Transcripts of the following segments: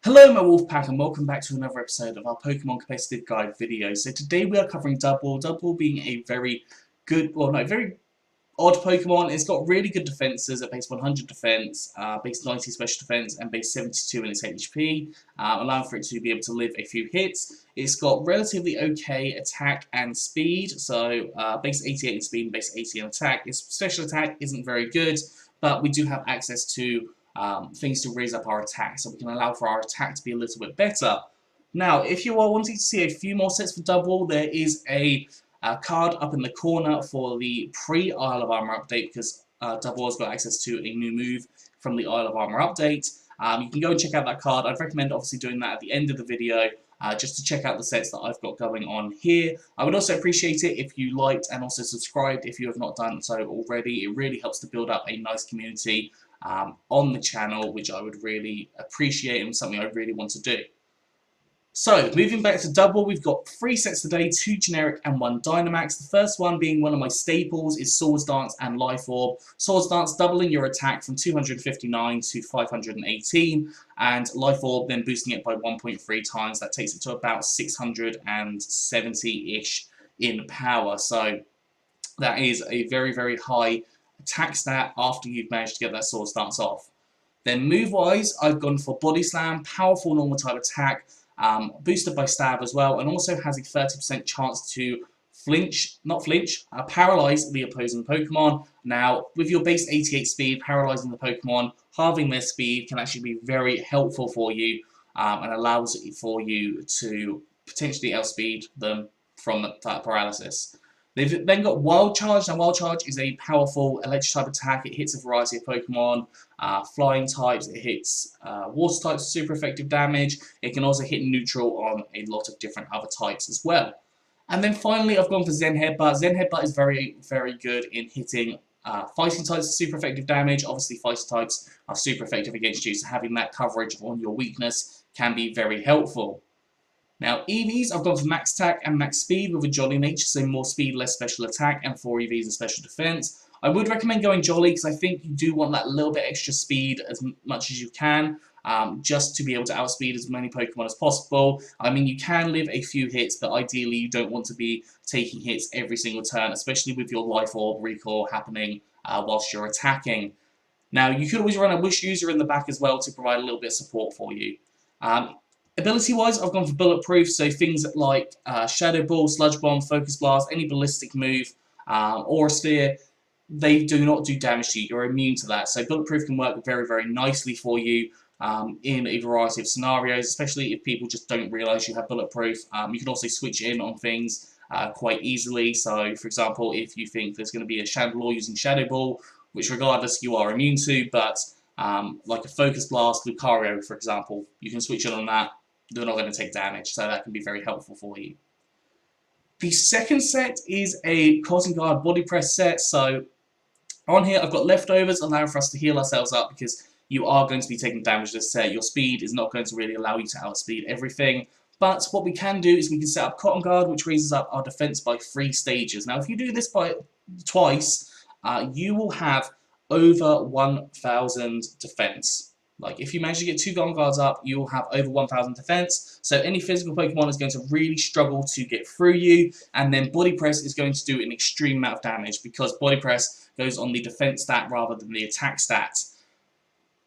Hello my Wolfpack and welcome back to another episode of our Pokemon Competitive Guide video. So today we are covering Dubwool, Dubwool being a very good, well no, very odd Pokemon. It's got really good defenses at base 100 defense, base 90 special defense and base 72 in its HP, allowing for it to be able to live a few hits. It's got relatively okay attack and speed, so base 88 in speed and base 80 in attack. Its special attack isn't very good, but we do have access to things to raise up our attack, so we can allow for our attack to be a little bit better. Now, if you are wanting to see a few more sets for Dubwool, there is a card up in the corner for the pre-Isle of Armor update, because Dubwool has got access to a new move from the Isle of Armor update. You can go and check out that card. I'd recommend obviously doing that at the end of the video, just to check out the sets that I've got going on here. I would also appreciate it if you liked and also subscribed if you have not done so already. It really helps to build up a nice community on the channel, which I would really appreciate and something I really want to do. So, moving back to Dubwool, we've got 3 sets today, 2 generic and 1 dynamax. The first one being one of my staples is Swords Dance and Life Orb. Swords Dance doubling your attack from 259 to 518, and Life Orb then boosting it by 1.3 times. That takes it to about 670-ish in power. So that is a very, very high attack stat after you've managed to get that Swords Dance off. Then move-wise, I've gone for Body Slam, powerful normal type attack, boosted by Stab as well, and also has a 30% chance to paralyze the opposing Pokemon. Now, with your base 88 speed, paralyzing the Pokemon, halving their speed can actually be very helpful for you, and allows for you to potentially outspeed them from that paralysis. They've then got Wild Charge. Now, Wild Charge is a powerful electric type attack. It hits a variety of Pokemon, flying types, it hits water types, super effective damage. It can also hit neutral on a lot of different other types as well. And then finally, I've gone for Zen Headbutt. Zen Headbutt is very, very good in hitting fighting types, super effective damage. Obviously, fighting types are super effective against you, so having that coverage on your weakness can be very helpful. Now, EVs, I've gone for Max Attack and Max Speed with a Jolly nature, so more speed, less special attack, and 4 EVs and special defense. I would recommend going Jolly because I think you do want that little bit extra speed as much as you can, just to be able to outspeed as many Pokemon as possible. I mean, you can live a few hits, but ideally you don't want to be taking hits every single turn, especially with your Life Orb recall happening whilst you're attacking. Now, you could always run a Wish User in the back as well to provide a little bit of support for you. Ability-wise, I've gone for Bulletproof, so things like Shadow Ball, Sludge Bomb, Focus Blast, any ballistic move, Aura Sphere, they do not do damage to you. You're immune to that. So Bulletproof can work very, very nicely for you in a variety of scenarios, especially if people just don't realise you have Bulletproof. You can also switch in on things quite easily. So, for example, if you think there's going to be a Chandelure using Shadow Ball, which regardless you are immune to, but like a Focus Blast, Lucario, for example, you can switch in on that. They're not going to take damage, so that can be very helpful for you. The second set is a Cosmic Guard Body Press set, so on here I've got leftovers allowing for us to heal ourselves up because you are going to be taking damage this set. Your speed is not going to really allow you to outspeed everything, but what we can do is we can set up Cotton Guard, which raises up our defense by 3 stages. Now if you do this by twice, you will have over 1,000 defense. Like, if you manage to get 2 Cotton Guards up, you will have over 1,000 defense. So any physical Pokemon is going to really struggle to get through you. And then Body Press is going to do an extreme amount of damage because Body Press goes on the defense stat rather than the attack stat.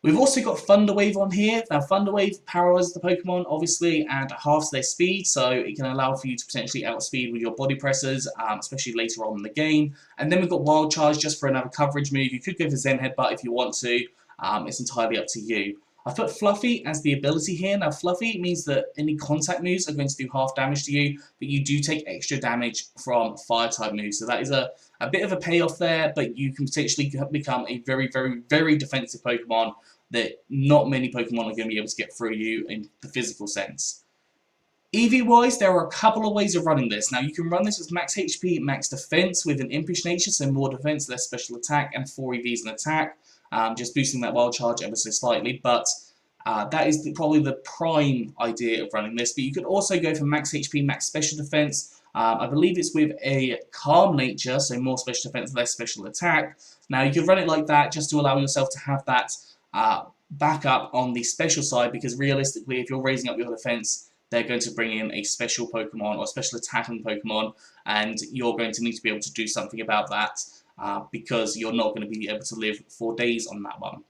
We've also got Thunder Wave on here. Now, Thunder Wave paralyzes the Pokemon, obviously, and halves their speed, so it can allow for you to potentially outspeed with your Body Presses, especially later on in the game. And then we've got Wild Charge just for another coverage move. You could go for Zen Headbutt if you want to. It's entirely up to you. I've put Fluffy as the ability here. Now, Fluffy means that any contact moves are going to do half damage to you, but you do take extra damage from Fire-type moves. So that is a bit of a payoff there, but you can potentially become a very, very, very defensive Pokemon that not many Pokemon are going to be able to get through you in the physical sense. EV-wise, there are a couple of ways of running this. Now, you can run this as max HP, max defense with an Impish nature, so more defense, less special attack, and 4 EVs in attack. Just boosting that Wild Charge ever so slightly, but that is probably the prime idea of running this. But you could also go for max HP, max special defense. I believe it's with a Calm nature, so more special defense, less special attack. Now, you could run it like that just to allow yourself to have that backup on the special side, because realistically, if you're raising up your defense, they're going to bring in a special Pokemon or a special attacking Pokemon, and you're going to need to be able to do something about that because you're not going to be able to live for days on that one.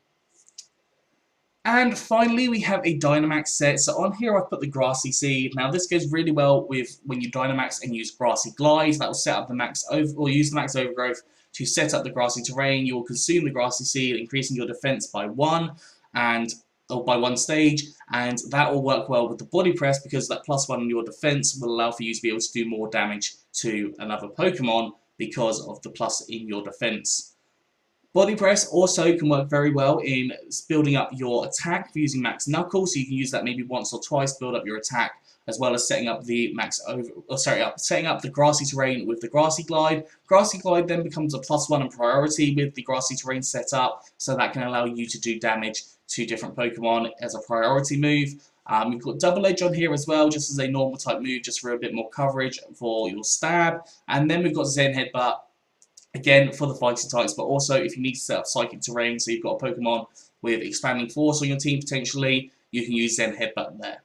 And finally, we have a Dynamax set. So on here, I've put the Grassy Seed. Now, this goes really well with when you Dynamax and use Grassy Glide. That will set up the max over, or use the max overgrowth to set up the grassy terrain. You will consume the Grassy Seed, increasing your defense by 1 or by 1 stage, and that will work well with the Body Press because that +1 in your defense will allow for you to be able to do more damage to another Pokemon because of the plus in your defense. Body Press also can work very well in building up your attack using Max Knuckle, so you can use that maybe once or twice to build up your attack, as well as setting up the setting up the Grassy Terrain with the Grassy Glide. Grassy Glide then becomes a +1 in priority with the Grassy Terrain set up, so that can allow you to do damage to different Pokemon as a priority move. We've got Double Edge on here as well, just as a normal type move, just for a bit more coverage for your stab. And then we've got Zen Headbutt, again, for the fighting types, but also if you need to set up Psychic Terrain, so you've got a Pokemon with Expanding Force on your team potentially, you can use Zen Headbutt there.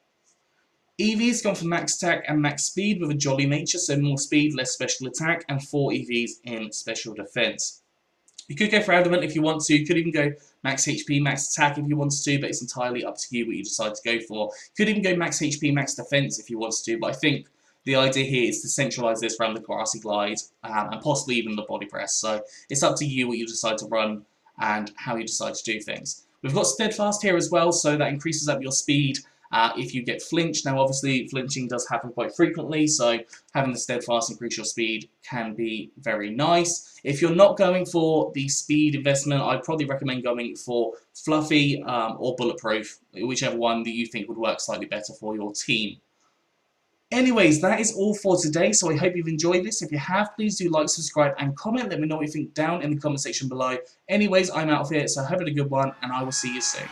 EV's gone for Max Attack and Max Speed with a Jolly Nature, so more speed, less special attack, and 4 EVs in special defense. You could go for Adamant if you want to, you could even go Max HP, Max Attack if you wanted to, but it's entirely up to you what you decide to go for. You could even go Max HP, Max Defense if you wanted to, but I think the idea here is to centralise this around the Grassy Glide and possibly even the Body Press. So it's up to you what you decide to run and how you decide to do things. We've got Steadfast here as well, so that increases up your speed if you get flinched. Now obviously flinching does happen quite frequently, so having the Steadfast increase your speed can be very nice. If you're not going for the speed investment, I'd probably recommend going for Fluffy or Bulletproof, whichever one that you think would work slightly better for your team. Anyways, that is all for today, so I hope you've enjoyed this. If you have, please do like, subscribe, and comment. Let me know what you think down in the comment section below. Anyways, I'm out of here, so have a good one, and I will see you soon.